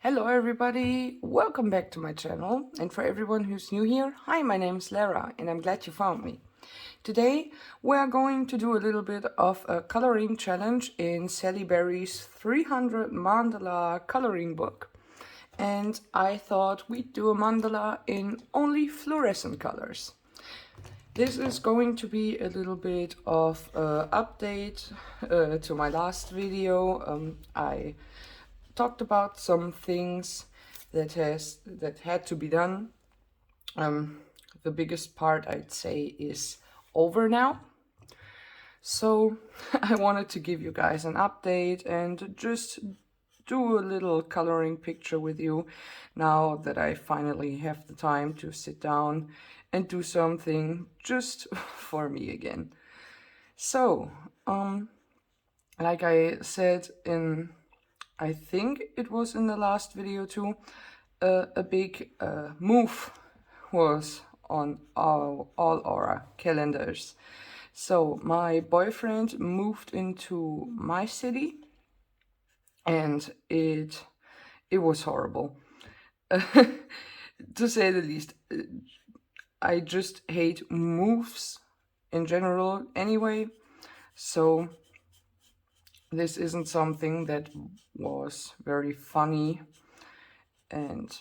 Hello everybody, welcome back to my channel, and for everyone who's new here, hi, my name is Lara and I'm glad you found me. Today we are going to do a little bit of a coloring challenge in Sally Berry's 300 mandala coloring book, and I thought we'd do a mandala in only fluorescent colors. This is going to be a little bit of an update to my last video. I talked about some things that had to be done. The biggest part, I'd say, is over now. So I wanted to give you guys an update and just do a little coloring picture with you now that I finally have the time to sit down and do something just for me again. So, like I said in, I think it was in the last video too, a big move was on all our calendars. So my boyfriend moved into my city, and it was horrible, to say the least. I just hate moves in general anyway, so this isn't something that was very funny, and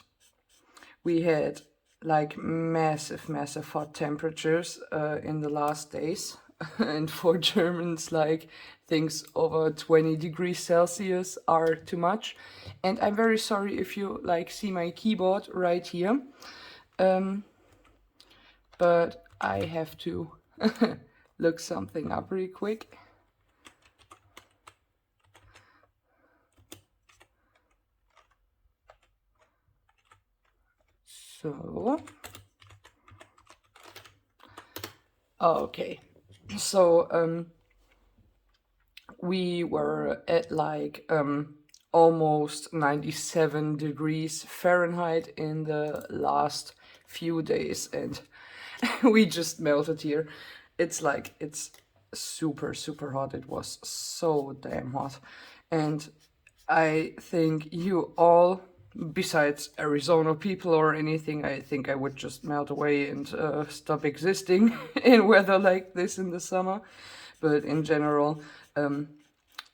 we had like massive hot temperatures in the last days. And for Germans, like, things over 20 degrees Celsius are too much. And I'm very sorry if you like see my keyboard right here, but I have to look something up really quick. So, okay, so we were at like almost 97 degrees Fahrenheit in the last few days, and we just melted here. It's like, it's super hot. It was so damn hot, and I think you all, besides Arizona people or anything, I think I would just melt away and stop existing in weather like this in the summer. But in general,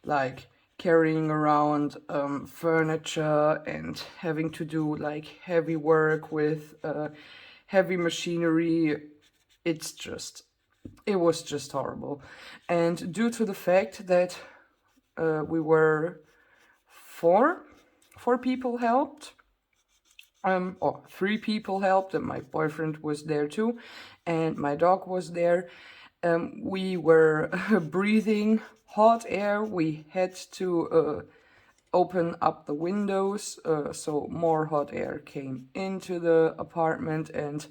like carrying around furniture and having to do like heavy work with heavy machinery, it was just horrible. And due to the fact that we were four people helped, or 3 people helped, and my boyfriend was there too, and my dog was there. We were breathing hot air. We had to open up the windows, so more hot air came into the apartment, and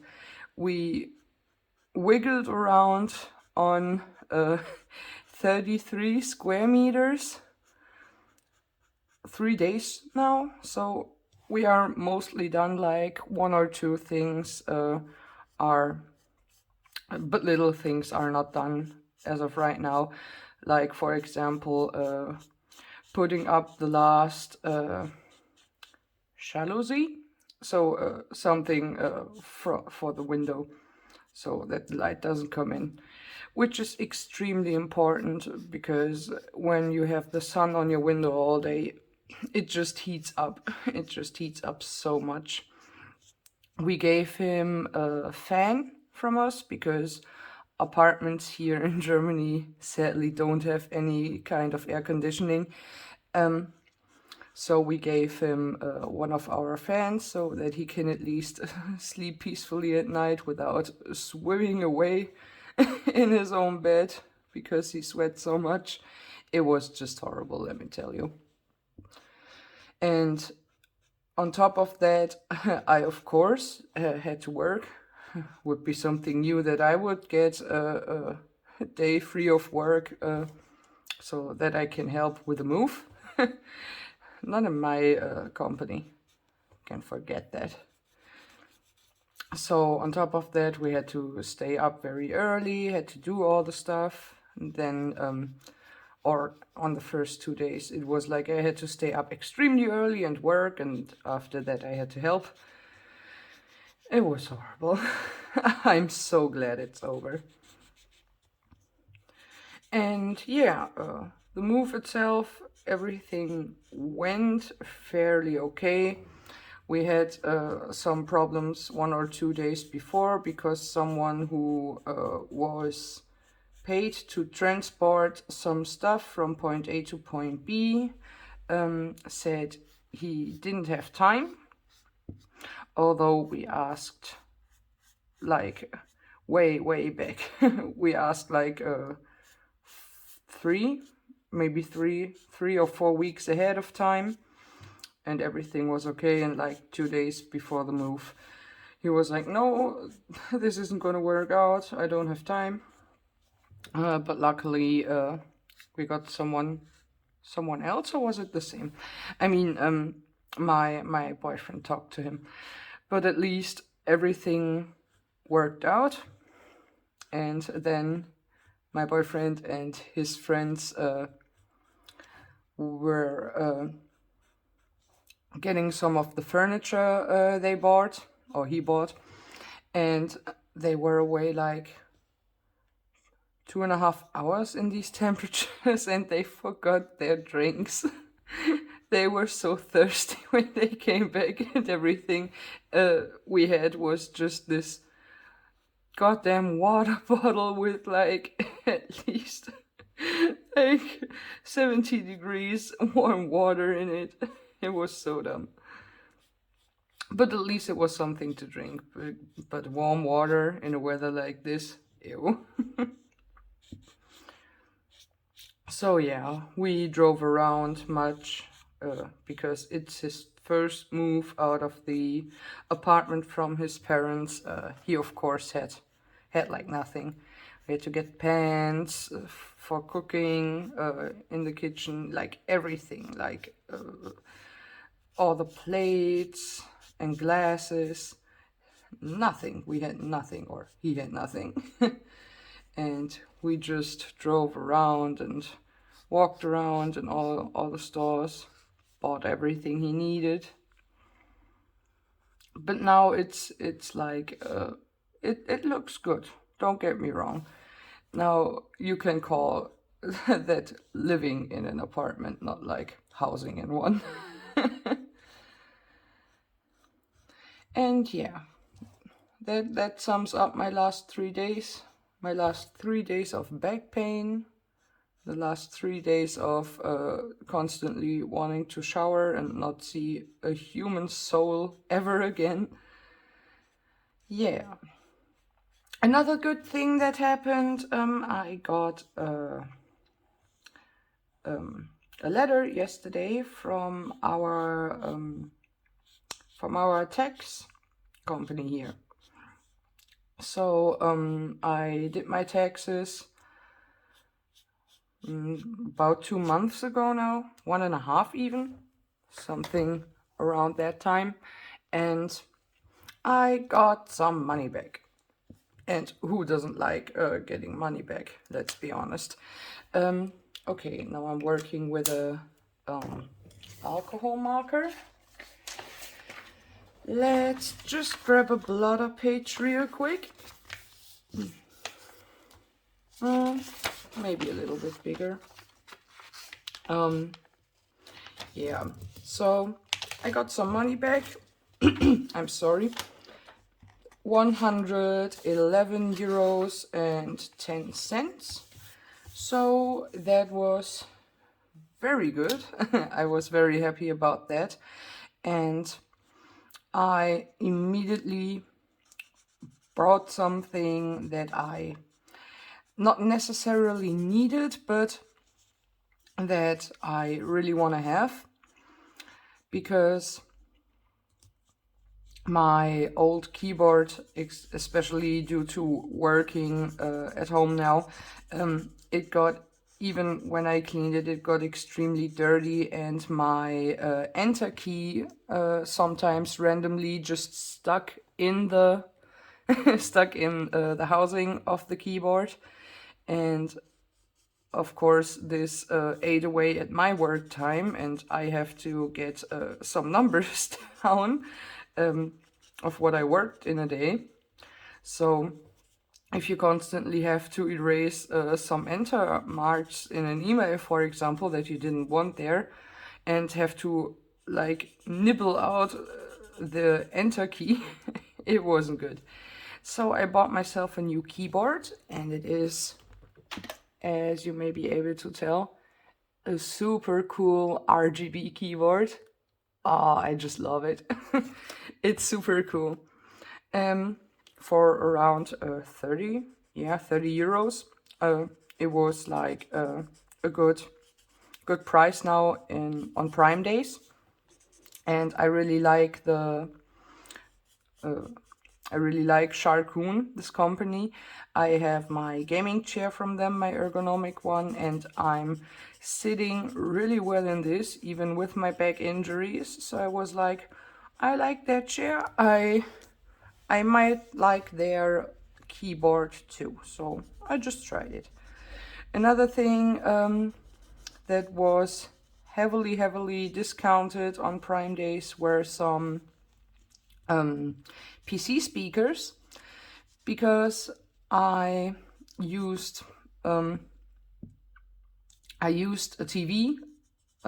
we wiggled around on 33 square meters 3 days now. So we are mostly done. Like 1 or 2 things are, but little things are not done as of right now. Like, for example, putting up the last jalousie, so something for the window so that the light doesn't come in, which is extremely important because when you have the sun on your window all day, it just heats up. It just heats up so much. We gave him a fan from us because apartments here in Germany sadly don't have any kind of air conditioning. So we gave him one of our fans so that he can at least sleep peacefully at night without swimming away in his own bed because he sweats so much. It was just horrible, let me tell you. And on top of that, I of course had to work. Would be something new that I would get a day free of work so that I can help with the move. Not in my company. Can forget that. So on top of that, we had to stay up very early, had to do all the stuff. And then or on the first 2 days, it was like I had to stay up extremely early and work, and after that I had to help. It was horrible. I'm so glad it's over. And yeah, the move itself, everything went fairly okay. We had some problems 1 or 2 days before because someone who was paid to transport some stuff from point A to point B said he didn't have time, although we asked like way back. We asked like maybe three or 4 weeks ahead of time, and everything was okay. And like 2 days before the move, he was like, no, this isn't gonna work out, I don't have time. But luckily we got someone else, or was it the same? I mean, my boyfriend talked to him, but at least everything worked out. And then my boyfriend and his friends were getting some of the furniture he bought, and they were away like 2.5 hours in these temperatures, and they forgot their drinks. They were so thirsty when they came back, and everything we had was just this goddamn water bottle with like at least like 70 degrees warm water in it. It was so dumb. But at least it was something to drink. But warm water in a weather like this, ew. So yeah, we drove around much because it's his first move out of the apartment from his parents. He of course had like nothing. We had to get pans for cooking in the kitchen, like everything, like all the plates and glasses. Nothing. We had nothing, or he had nothing. And we just drove around and walked around in all the stores, bought everything he needed. But now it's like it looks good, don't get me wrong. Now you can call that living in an apartment, not like housing in one. And yeah, that sums up my last 3 days. My last 3 days of back pain, the last 3 days of constantly wanting to shower and not see a human soul ever again. Yeah. Another good thing that happened, I got a letter yesterday from our tax company here. So I did my taxes about 2 months ago now, 1.5 even, something around that time, and I got some money back. And who doesn't like getting money back? Let's be honest. Okay, now I'm working with a alcohol marker. Let's just grab a blotter page real quick. Maybe a little bit bigger. Yeah, so I got some money back. I'm sorry. 111 euros and 10 cents. So that was very good. I was very happy about that. And I immediately bought something that I not necessarily needed, but that I really want to have, because my old keyboard, especially due to working at home now, it got, even when I cleaned it, it got extremely dirty, and my enter key sometimes randomly just stuck in the the housing of the keyboard. And of course, this ate away at my work time, and I have to get some numbers down of what I worked in a day. So if you constantly have to erase some enter marks in an email, for example, that you didn't want there, and have to like nibble out the enter key, it wasn't good. So I bought myself a new keyboard, and it is, as you may be able to tell, a super cool RGB keyboard. Oh, I just love it. It's super cool. For around 30 euros. It was like a good price now on Prime days, and I really like Sharkoon, this company. I have my gaming chair from them, my ergonomic one, and I'm sitting really well in this, even with my back injuries. So I was like, I like that chair. I might like their keyboard too. So I just tried it. Another thing that was heavily discounted on Prime days were some PC speakers, because I used a TV,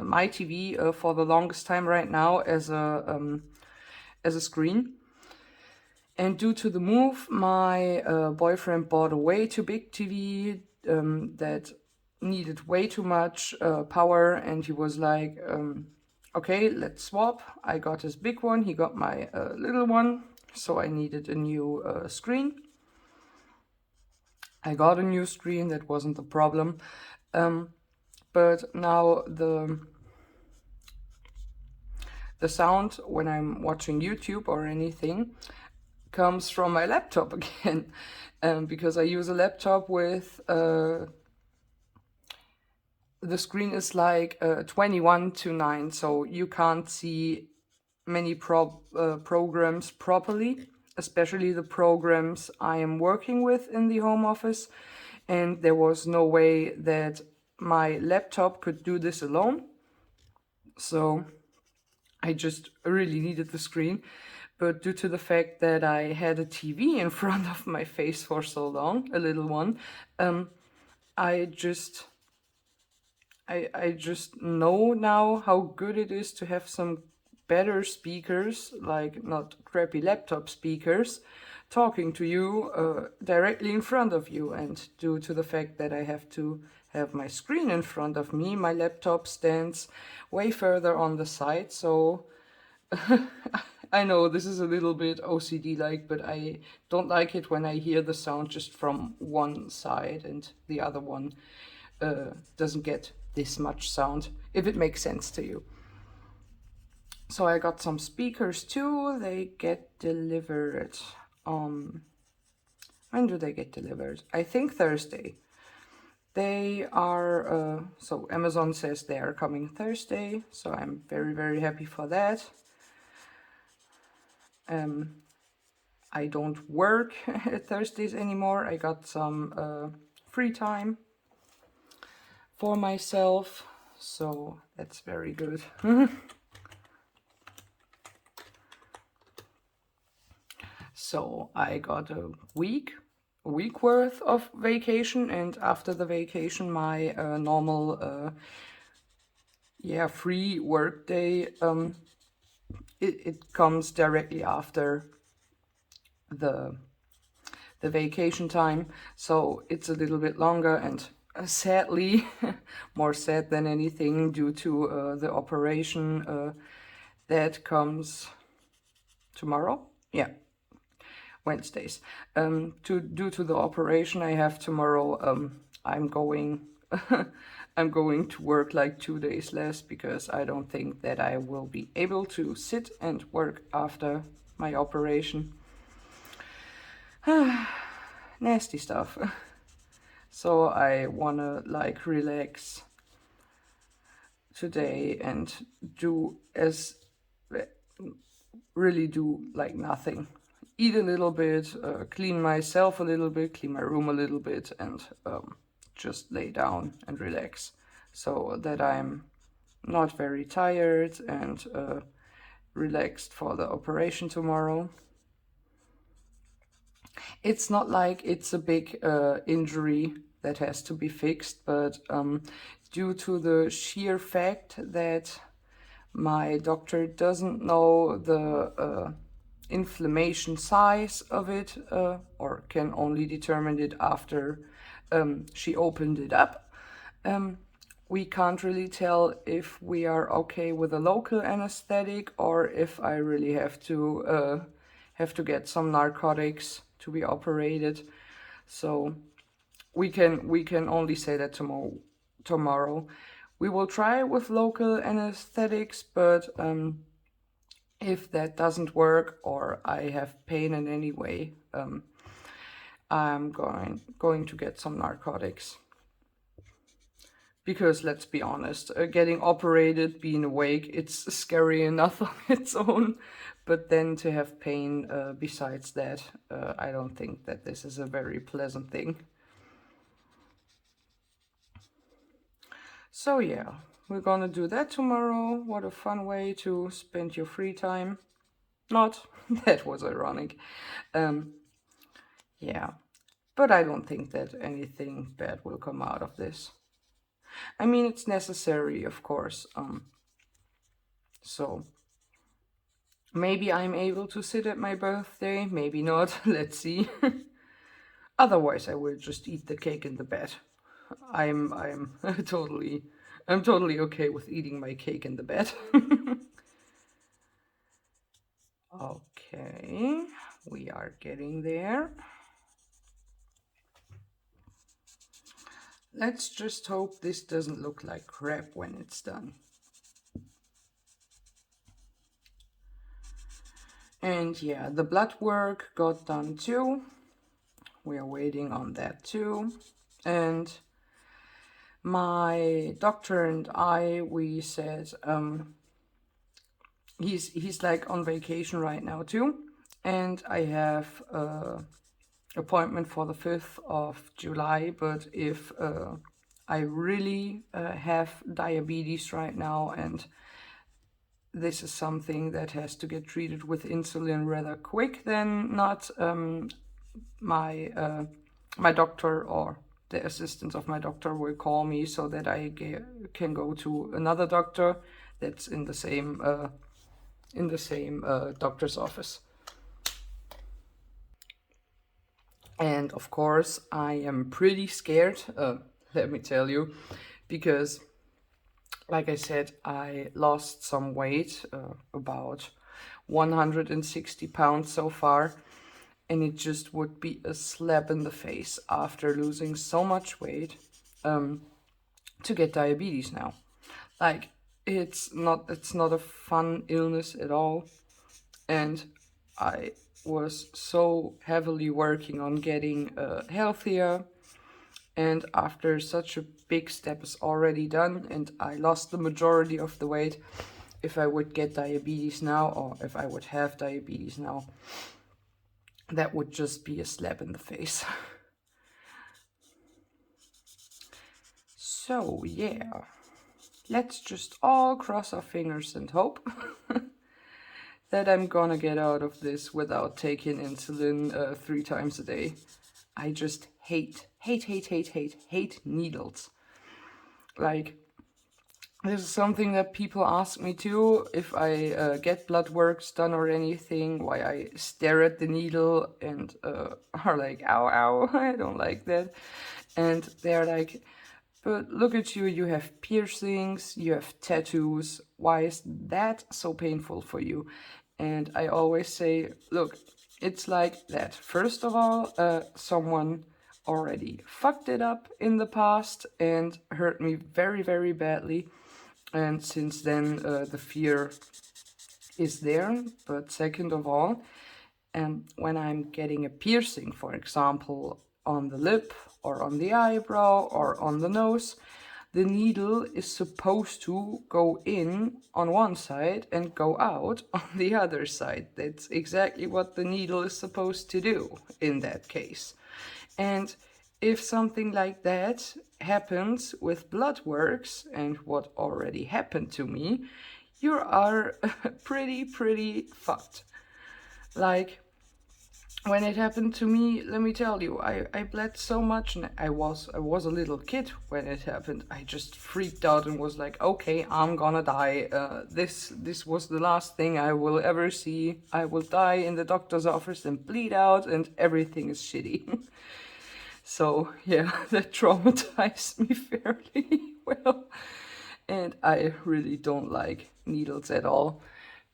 my TV, for the longest time right now as a screen. And due to the move, my boyfriend bought a way too big TV that needed way too much power, and he was like, okay, let's swap. I got his big one, he got my little one, so I needed a new screen. I got a new screen, that wasn't the problem. But now the sound when I'm watching YouTube or anything comes from my laptop again, because I use a laptop with the screen is like 21:9, so you can't see many programs properly, especially the programs I am working with in the home office, and there was no way that my laptop could do this alone. So I just really needed the screen. But due to the fact that I had a TV in front of my face for so long, a little one, I just know now how good it is to have some better speakers, like not crappy laptop speakers, talking to you directly in front of you. And due to the fact that I have to have my screen in front of me, my laptop stands way further on the side, so I know this is a little bit OCD-like, but I don't like it when I hear the sound just from one side and the other one doesn't get this much sound, if it makes sense to you. So I got some speakers too. They get delivered. When do they get delivered? I think Thursday. They are, so Amazon says they are coming Thursday, so I'm very happy for that. I don't work at Thursdays anymore. I got some free time for myself, so that's very good. So I got a week worth of vacation, and after the vacation my normal free work day it comes directly after the vacation time, so it's a little bit longer, and sadly more sad than anything, due to the operation that comes tomorrow, Wednesdays. Due to the operation I have tomorrow, I'm going I'm going to work like 2 days less, because I don't think that I will be able to sit and work after my operation. Nasty stuff. So I wanna like relax today and really do like nothing. Eat a little bit, clean myself a little bit, clean my room a little bit, and just lay down and relax, so that I'm not very tired and relaxed for the operation tomorrow. It's not like it's a big injury that has to be fixed, but due to the sheer fact that my doctor doesn't know the inflammation size of it, or can only determine it after she opened it up. We can't really tell if we are okay with a local anesthetic or if I really have to get some narcotics to be operated. So we can only say that tomorrow. We will try with local anesthetics, but if that doesn't work or I have pain in any way, I'm going to get some narcotics. Because let's be honest, getting operated, being awake, it's scary enough on its own. But then to have pain besides that, I don't think that this is a very pleasant thing. So yeah, we're gonna do that tomorrow. What a fun way to spend your free time. Not, that was ironic. Yeah, but I don't think that anything bad will come out of this. I mean, it's necessary, of course. So maybe I'm able to sit at my birthday, maybe not. Let's see. Otherwise, I will just eat the cake in the bed. I'm I'm totally okay with eating my cake in the bed. Okay, we are getting there. Let's just hope this doesn't look like crap when it's done. And yeah, the blood work got done too. We are waiting on that too. And my doctor and we said he's like on vacation right now too. And I have appointment for the 5th of July, but if I really have diabetes right now and this is something that has to get treated with insulin rather quick, then not my doctor or the assistant of my doctor will call me so that I can go to another doctor that's in the same doctor's office. And of course, I am pretty scared, let me tell you, because like I said, I lost some weight, about 160 pounds so far, and it just would be a slap in the face after losing so much weight to get diabetes now. Like, it's not a fun illness at all, and I was so heavily working on getting healthier, and after such a big step is already done and I lost the majority of the weight, if I would get diabetes now or if I would have diabetes now, that would just be a slap in the face. So yeah, let's just all cross our fingers and hope that I'm gonna get out of this without taking insulin 3 times a day. I just hate needles. Like, this is something that people ask me too, if I get blood works done or anything, why I stare at the needle and are like, ow, ow, I don't like that. And they're like, but look at you, you have piercings, you have tattoos, why is that so painful for you? And I always say, look, it's like that. First of all, someone already fucked it up in the past and hurt me very, very badly. And since then, the fear is there. But second of all, when I'm getting a piercing, for example, on the lip or on the eyebrow or on the nose, the needle is supposed to go in on one side and go out on the other side. That's exactly what the needle is supposed to do in that case. And if something like that happens with blood works and what already happened to me, you are pretty fucked. Like, when it happened to me, let me tell you, I bled so much, and I was a little kid when it happened. I just freaked out and was like, okay, I'm gonna die. This was the last thing I will ever see. I will die in the doctor's office and bleed out, and everything is shitty. So yeah, that traumatized me fairly well, and I really don't like needles at all.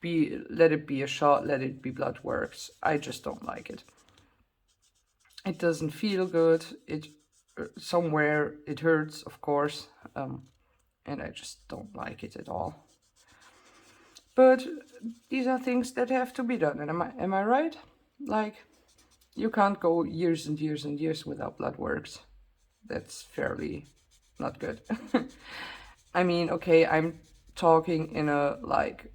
Let it be a shot, let it be blood works. I just don't like it. It doesn't feel good. It somewhere it hurts, of course, and I just don't like it at all. But these are things that have to be done, and am I right? Like, you can't go years and years and years without blood works. That's fairly not good. I mean, okay, I'm talking in a like,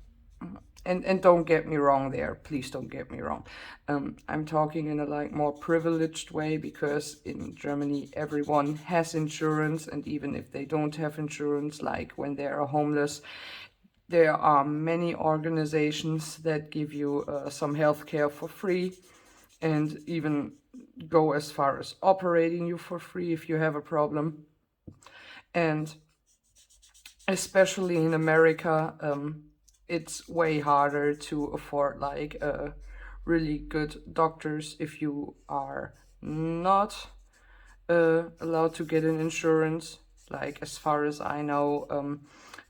and don't get me wrong there. Please don't get me wrong. I'm talking in a like more privileged way, because in Germany everyone has insurance, and even if they don't have insurance, like when they are homeless, there are many organizations that give you some health care for free, and even go as far as operating you for free if you have a problem. And especially in America, it's way harder to afford like really good doctors if you are not allowed to get an insurance. Like, as far as I know,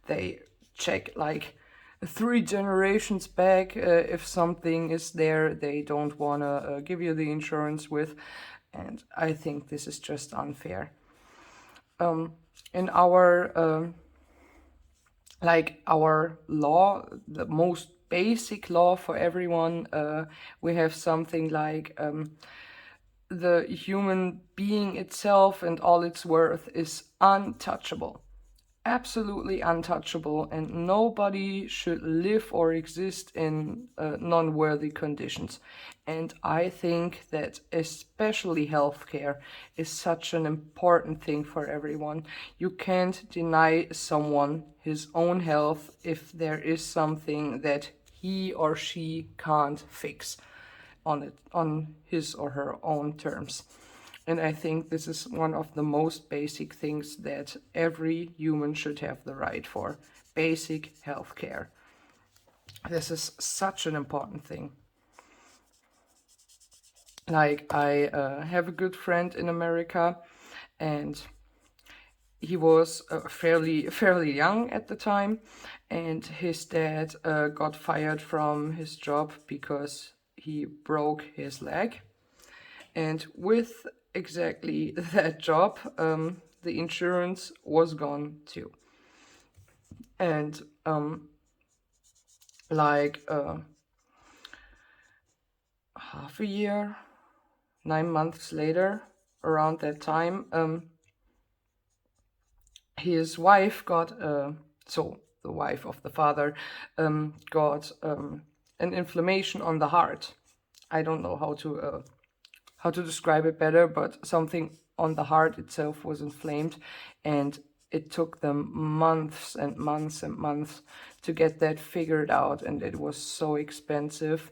they check like 3 generations back. If something is there they don't want to give you the insurance with, and I think this is just unfair. In our law, the most basic law for everyone, we have something like the human being itself and all its worth is untouchable, absolutely untouchable, and nobody should live or exist in non-worthy conditions. And I think that especially healthcare is such an important thing for everyone. You can't deny someone his own health if there is something that he or she can't fix on his or her own terms. And I think this is one of the most basic things that every human should have the right for: basic health care. This is such an important thing. Like, I have a good friend in America, and he was fairly young at the time, and his dad got fired from his job because he broke his leg. And with exactly that job, the insurance was gone too. And like half a year, 9 months later, around that time, his wife got so the wife of the father got an inflammation on the heart. I don't know how to describe it better, but something on the heart itself was inflamed, and it took them months and months and months to get that figured out, and it was so expensive.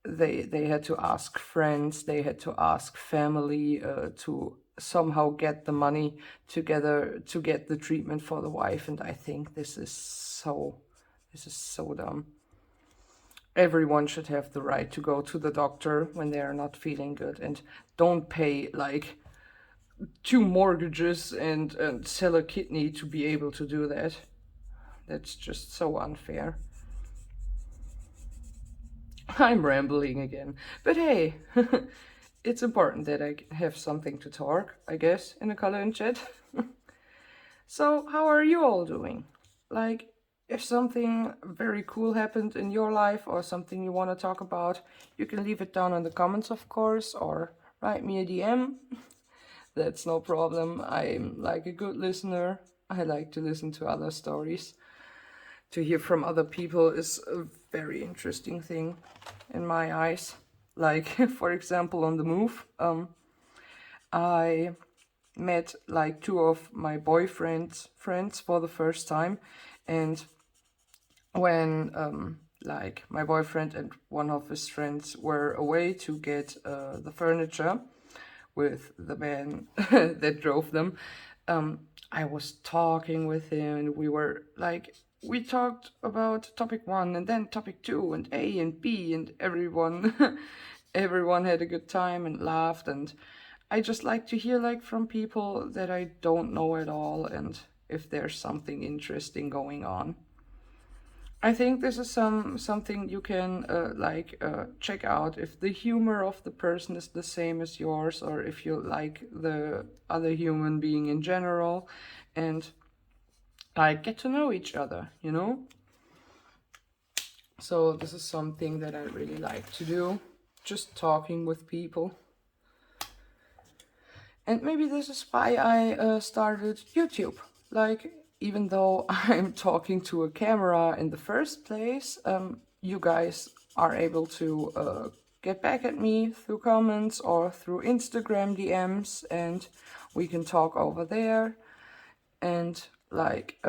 They had to ask friends, they had to ask family to somehow get the money together to get the treatment for the wife, and I think this is so dumb. Everyone should have the right to go to the doctor when they are not feeling good, and don't pay like 2 mortgages and sell a kidney to be able to do that. That's just so unfair. I'm rambling again, but hey, it's important that I have something to talk, I guess, in a color and chat. So, how are you all doing? Like, if something very cool happened in your life or something you want to talk about, you can leave it down in the comments, of course, or write me a DM. That's no problem. I'm like a good listener. I like to listen to other stories. To hear from other people is a very interesting thing in my eyes. Like, for example, on the move, I met like two of my boyfriend's friends for the first time, and when like my boyfriend and one of his friends were away to get the furniture with the man that drove them, I was talking with him, and we talked about topic one and then topic two and A and B, and everyone everyone had a good time and laughed. And I just like to hear like from people that I don't know at all, and if there's something interesting going on. I think this is something you can check out if the humor of the person is the same as yours, or if you like the other human being in general, and like get to know each other, you know? So this is something that I really like to do, just talking with people. And maybe this is why I started YouTube. Like, even though I'm talking to a camera in the first place, you guys are able to get back at me through comments or through Instagram DMs, and we can talk over there. And like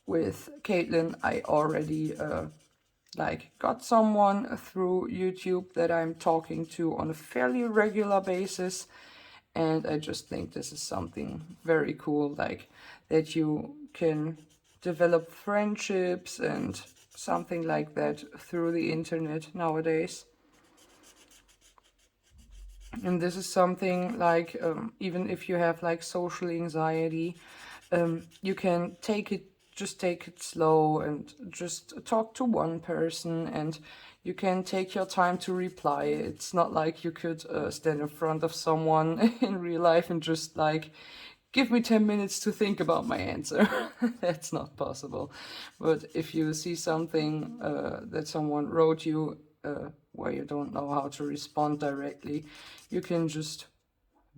with Caitlin, I already got someone through YouTube that I'm talking to on a fairly regular basis. And I just think this is something very cool, like that you can develop friendships and something like that through the internet nowadays. And this is something like, even if you have like social anxiety, you can just take it slow and just talk to one person, and you can take your time to reply. It's not like you could stand in front of someone in real life and just like, give me 10 minutes to think about my answer. That's not possible. But if you see something that someone wrote you where you don't know how to respond directly, you can just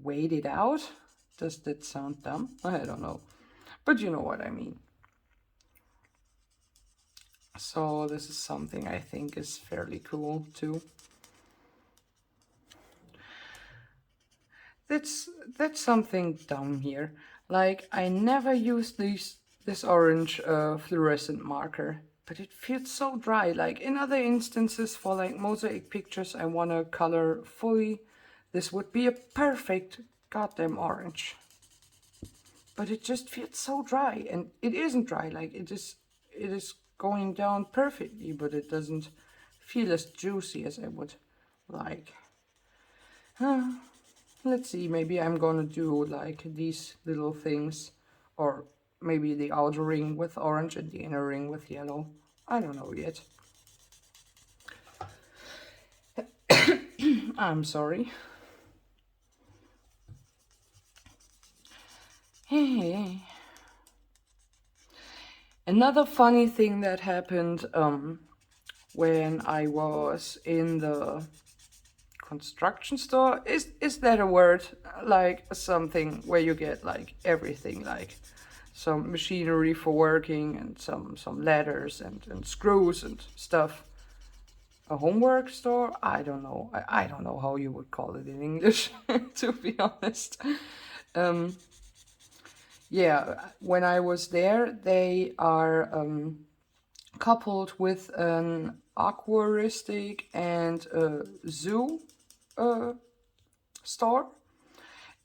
wait it out. Does that sound dumb? I don't know. But you know what I mean. So this is something I think is fairly cool too. That's something down here. Like, I never used this orange fluorescent marker, but it feels so dry. Like in other instances for like mosaic pictures I want to color fully, this would be a perfect goddamn orange. But it just feels so dry, and it isn't dry. Like it is going down perfectly, but it doesn't feel as juicy as I would like. Let's see, maybe I'm gonna do like these little things, or maybe the outer ring with orange and the inner ring with yellow. I don't know yet. I'm sorry. Hey. Another funny thing that happened when I was in the construction store, is that a word? Like something where you get like everything, like some machinery for working and some ladders and screws and stuff. A homework store? I don't know. I don't know how you would call it in English, to be honest. Yeah, when I was there, they are coupled with an aquaristic and a zoo store.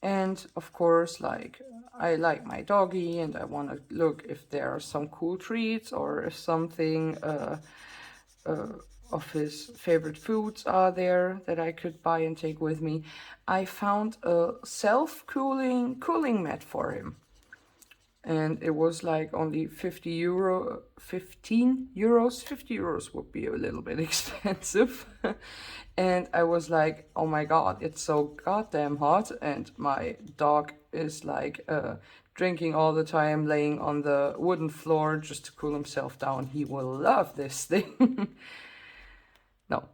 And of course, like, I like my doggy and I want to look if there are some cool treats, or if something of his favorite foods are there that I could buy and take with me. I found a self-cooling cooling mat for him. And it was like only 15 euros. 50 euros would be a little bit expensive. And I was like, oh my god, it's so goddamn hot, and my dog is like drinking all the time, laying on the wooden floor just to cool himself down. He will love this thing. No.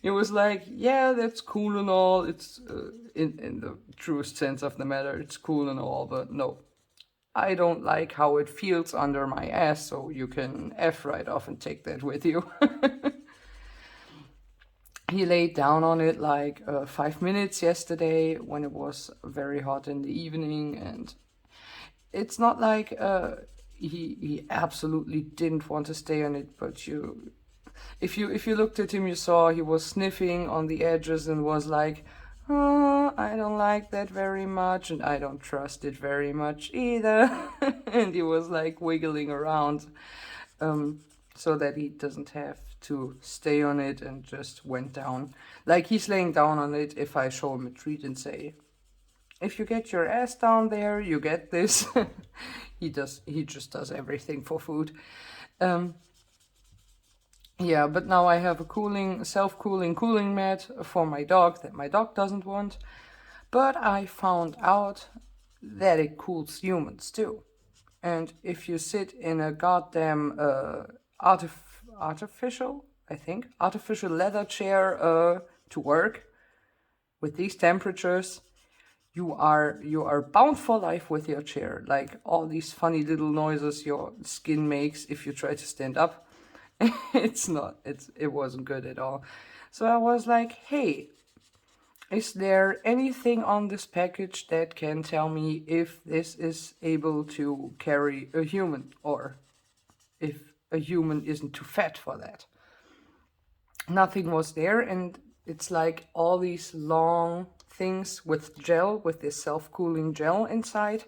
It was like, yeah, that's cool and all. It's in the truest sense of the matter, it's cool and all, but no. I don't like how it feels under my ass, so you can F right off and take that with you. he laid down on it like 5 minutes yesterday when it was very hot in the evening, and it's not like he absolutely didn't want to stay on it, but if you looked at him, you saw he was sniffing on the edges and was like, oh, I don't like that very much, and I don't trust it very much either. And he was like wiggling around, so that he doesn't have to stay on it, and just went down. Like, he's laying down on it if I show him a treat and say, if you get your ass down there, you get this. He just does everything for food. Yeah, but now I have a self-cooling cooling mat for my dog that my dog doesn't want. But I found out that it cools humans too. And if you sit in a goddamn artificial leather chair to work with these temperatures, you are bound for life with your chair. Like, all these funny little noises your skin makes if you try to stand up. It wasn't good at all. So I was like, hey, is there anything on this package that can tell me if this is able to carry a human, or if a human isn't too fat for that? Nothing was there, and it's like all these long things with this self-cooling gel inside,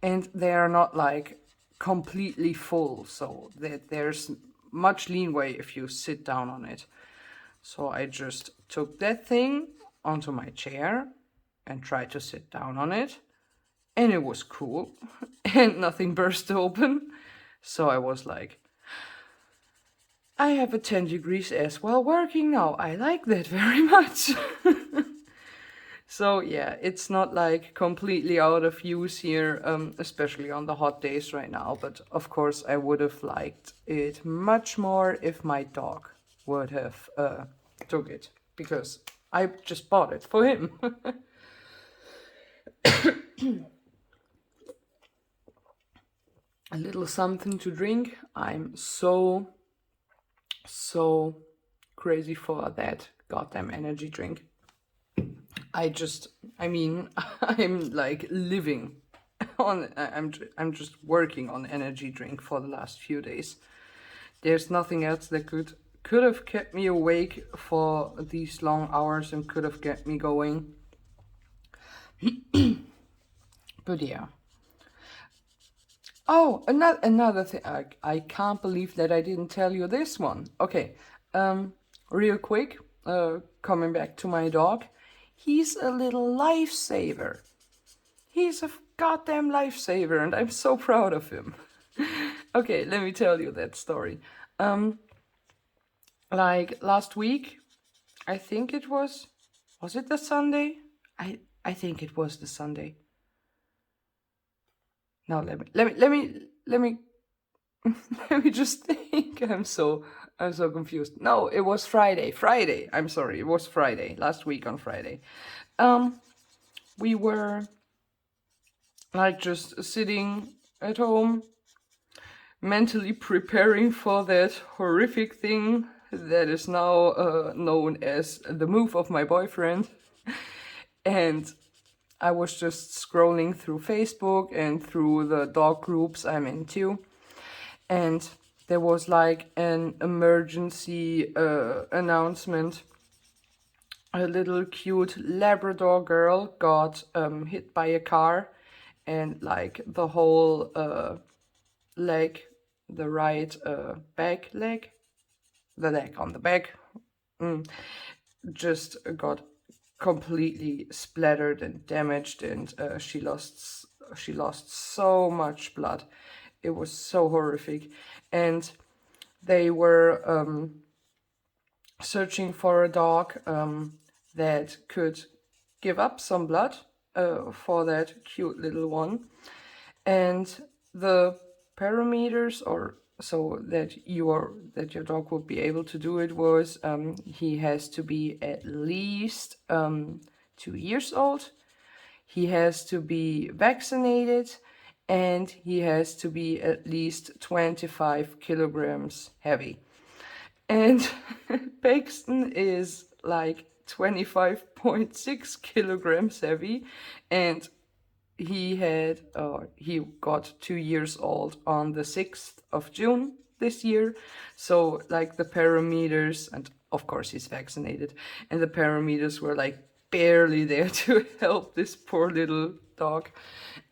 and they are not like completely full, so that there's much leeway if you sit down on it. So I just took that thing onto my chair and tried to sit down on it, and it was cool and nothing burst open. So I was like, I have a 10 degrees as well working now. I like that very much. So yeah, it's not like completely out of use here, especially on the hot days right now. But of course, I would have liked it much more if my dog would have took it, because I just bought it for him. A little something to drink. I'm so crazy for that goddamn energy drink. I'm like living on. I'm just working on energy drink for the last few days. There's nothing else that could have kept me awake for these long hours and could have kept me going. But yeah. Oh, another thing. I can't believe that I didn't tell you this one. Okay, real quick, coming back to my dog. He's a little lifesaver. He's a goddamn lifesaver, and I'm so proud of him. Okay, let me tell you that story. Like last week, I think it was it the Sunday? I think it was the Sunday. Now let me let me just think. I'm so confused. No, it was Friday. I'm sorry, it was Friday. Last week on Friday. We were like just sitting at home, mentally preparing for that horrific thing that is now known as the move of my boyfriend. And I was just scrolling through Facebook and through the dog groups I'm into, and there was like an emergency announcement. A little cute Labrador girl got hit by a car, and like the whole leg, the right back leg, the leg on the back, just got completely splattered and damaged, and she lost so much blood. It was so horrific, and they were searching for a dog that could give up some blood for that cute little one, and the parameters, or so that your dog would be able to do it, was he has to be at least 2 years old, he has to be vaccinated, and he has to be at least 25 kilograms heavy. And Paxton is like 25.6 kilograms heavy, and he got 2 years old on the 6th of June this year. So like the parameters, and of course he's vaccinated, and the parameters were like barely there to help this poor little dog.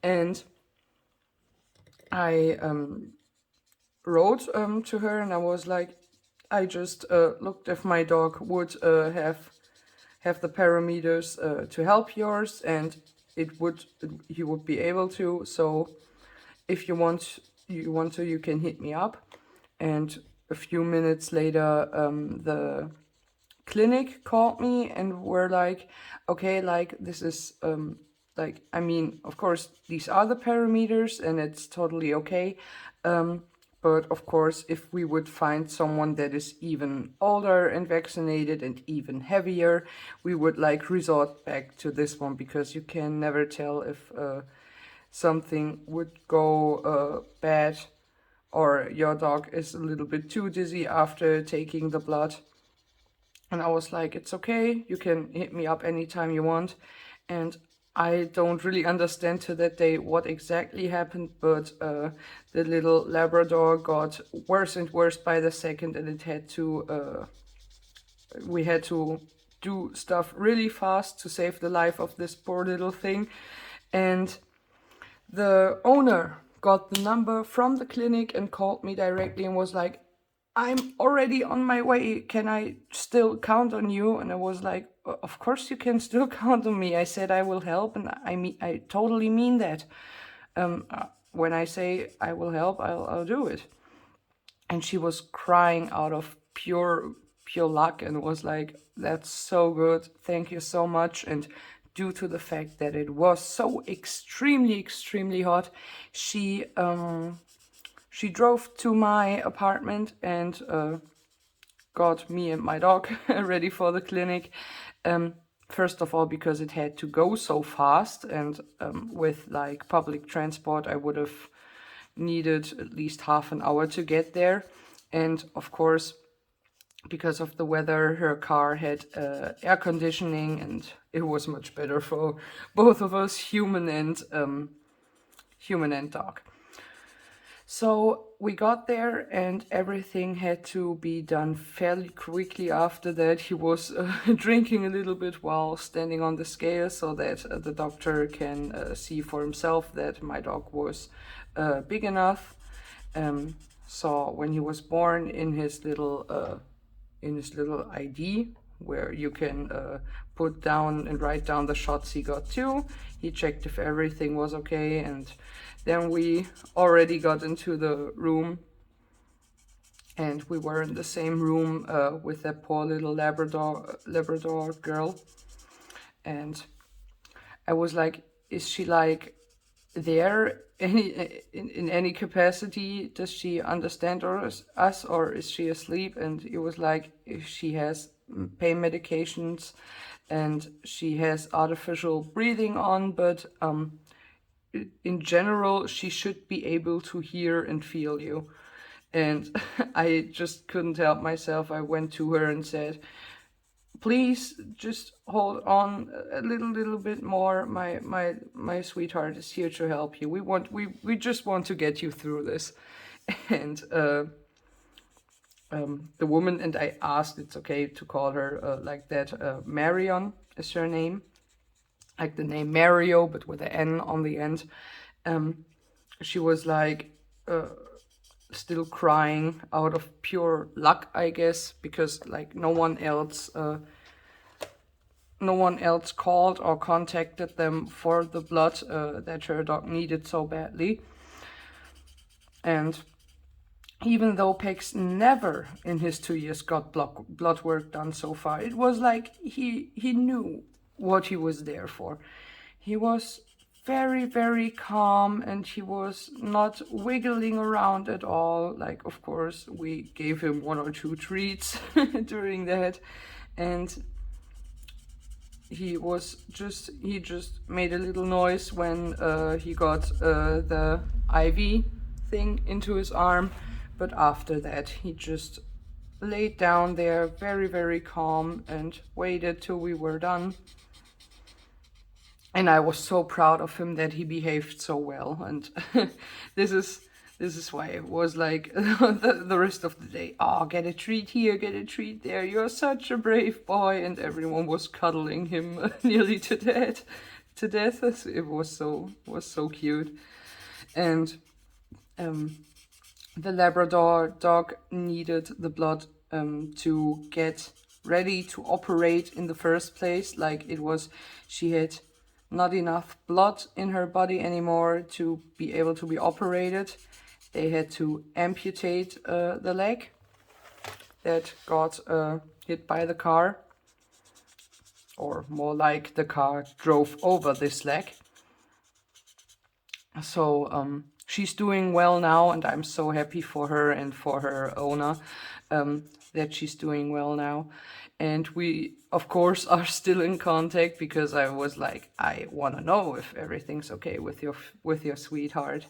And I wrote to her, and I was like, I just looked if my dog would have the parameters to help yours, and he would be able to. So if you want to, you can hit me up. And a few minutes later, the clinic called me and were like, okay, like this is like, I mean, of course these are the parameters and it's totally okay, but of course if we would find someone that is even older and vaccinated and even heavier, we would like resort back to this one, because you can never tell if something would go bad, or your dog is a little bit too dizzy after taking the blood. And I was like, it's okay, you can hit me up anytime you want. And I don't really understand to that day what exactly happened, but the little Labrador got worse and worse by the second, and it had to, we had to do stuff really fast to save the life of this poor little thing. And the owner got the number from the clinic and called me directly and was like, I'm already on my way. Can I still count on you? And I was like, of course you can still count on me. I said I will help, and I totally mean that. When I say I will help, I'll do it. And she was crying out of pure luck and was like, that's so good. Thank you so much. And due to the fact that it was so extremely hot, she drove to my apartment and got me and my dog ready for the clinic. First of all, because it had to go so fast, and with like public transport, I would have needed at least half an hour to get there. And of course, because of the weather, her car had air conditioning, and it was much better for both of us, human and dog. So we got there, and everything had to be done fairly quickly after that. He was drinking a little bit while standing on the scale, so that the doctor can see for himself that my dog was big enough. So when he was born, in his little ID, where you can put down and write down the shots he got too, he checked if everything was okay, and then we already got into the room, and we were in the same room with that poor little Labrador girl. And I was like, is she like there in any capacity? Does she understand us, or is she asleep? And it was like, if she has pain medications and she has artificial breathing on, but in general, she should be able to hear and feel you. And I just couldn't help myself. I went to her and said, please just hold on a little bit more. My sweetheart is here to help you. We just want to get you through this. And the woman, and I asked, it's okay to call her like that, Marion is her name. Like the name Mario, but with an N on the end. She was like still crying out of pure luck, I guess, because like no one else called or contacted them for the blood that her dog needed so badly. And even though Pex never in his 2 years got blood work done so far, it was like he knew what he was there for. He was very calm, and he was not wiggling around at all. Like, of course, we gave him 1 or 2 treats during that, and he just made a little noise when he got the IV thing into his arm, but after that he just laid down there very, very calm and waited till we were done. And I was so proud of him that he behaved so well. And this is why it was like the rest of the day. Oh, get a treat here, get a treat there. You're such a brave boy, and everyone was cuddling him nearly to death. It was so cute. And the Labrador dog needed the blood to get ready to operate in the first place. Like she had not enough blood in her body anymore to be able to be operated. They had to amputate the leg that got hit by the car, or more like the car drove over this leg. So she's doing well now, and I'm so happy for her and for her owner that she's doing well now. And we, of course, are still in contact, because I was like, I want to know if everything's okay with your sweetheart.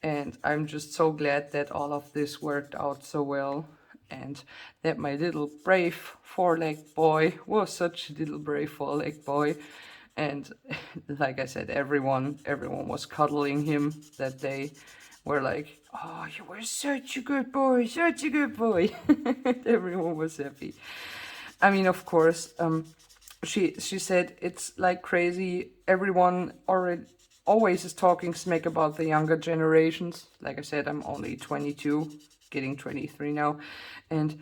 And I'm just so glad that all of this worked out so well, and that my little brave four-legged boy was such a little brave four-legged boy. And like I said, everyone was cuddling him that day. Were like, oh, you were such a good boy, such a good boy. Everyone was happy. I mean, of course, she said it's like crazy. Everyone always is talking smack about the younger generations. Like I said, I'm only 22, getting 23 now. And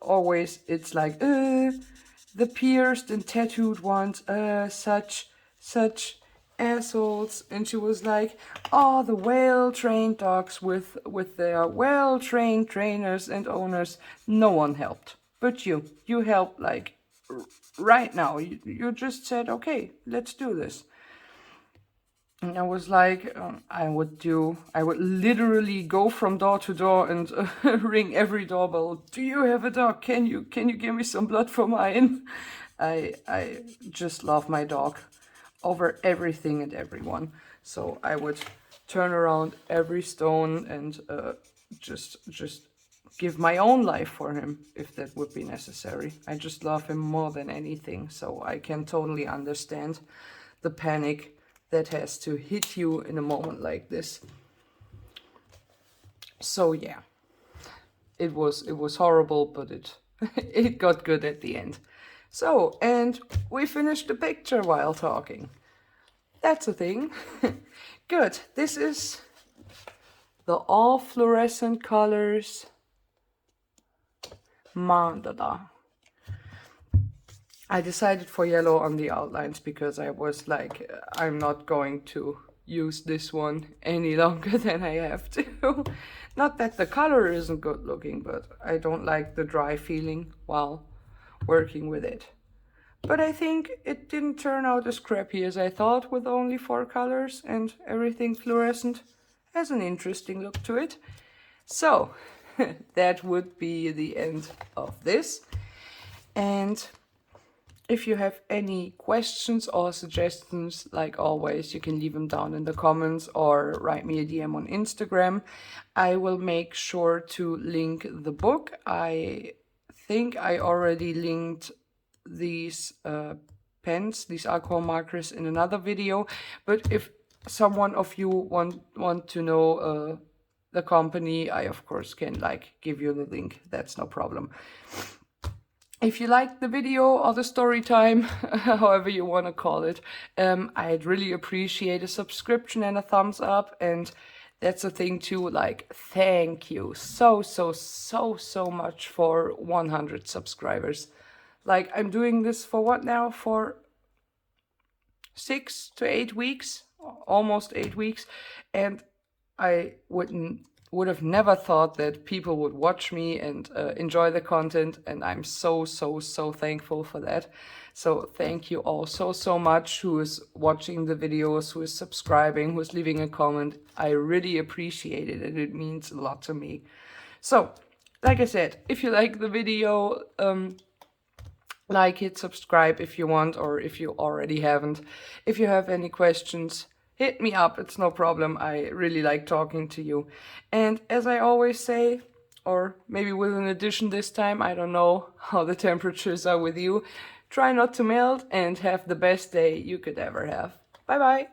always it's like, the pierced and tattooed ones, such assholes. And she was like, oh, the well-trained dogs with their well-trained trainers and owners, no one helped. But you helped, like, right now. You just said, okay, let's do this. And I was like, I would literally go from door to door and ring every doorbell. Do you have a dog? Can you give me some blood for mine? I just love my dog over everything and everyone. So I would turn around every stone and just give my own life for him if that would be necessary. I just love him more than anything. So I can totally understand the panic that has to hit you in a moment like this. So yeah, it was horrible, but it got good at the end. So, and we finished the picture while talking. That's a thing. Good. This is the all fluorescent colors Mandala. I decided for yellow on the outlines because I was like, I'm not going to use this one any longer than I have to. Not that the color isn't good looking, but I don't like the dry feeling while working with it. But I think it didn't turn out as crappy as I thought with only 4 colors and everything fluorescent. Has an interesting look to it. So that would be the end of this. And if you have any questions or suggestions, like always, you can leave them down in the comments or write me a DM on Instagram. I will make sure to link the book. I think I already linked these pens, these alcohol markers, in another video. But if someone of you want to know the company, I of course can give you the link. That's no problem. If you liked the video or the story time, however you want to call it, I'd really appreciate a subscription and a thumbs up. And that's a thing too, thank you so much for 100 subscribers. I'm doing this for what now? For 6 to 8 weeks, almost 8 weeks. And I would have never thought that people would watch me and enjoy the content, and I'm so thankful for that. So thank you all so much who is watching the videos, who is subscribing, who is leaving a comment. I really appreciate it, and it means a lot to me. So, like I said, if you like the video, like it, subscribe if you want, or if you already haven't. If you have any questions, hit me up, it's no problem. I really like talking to you. And as I always say, or maybe with an addition this time. I don't know how the temperatures are with you. Try not to melt and have the best day you could ever have. Bye bye!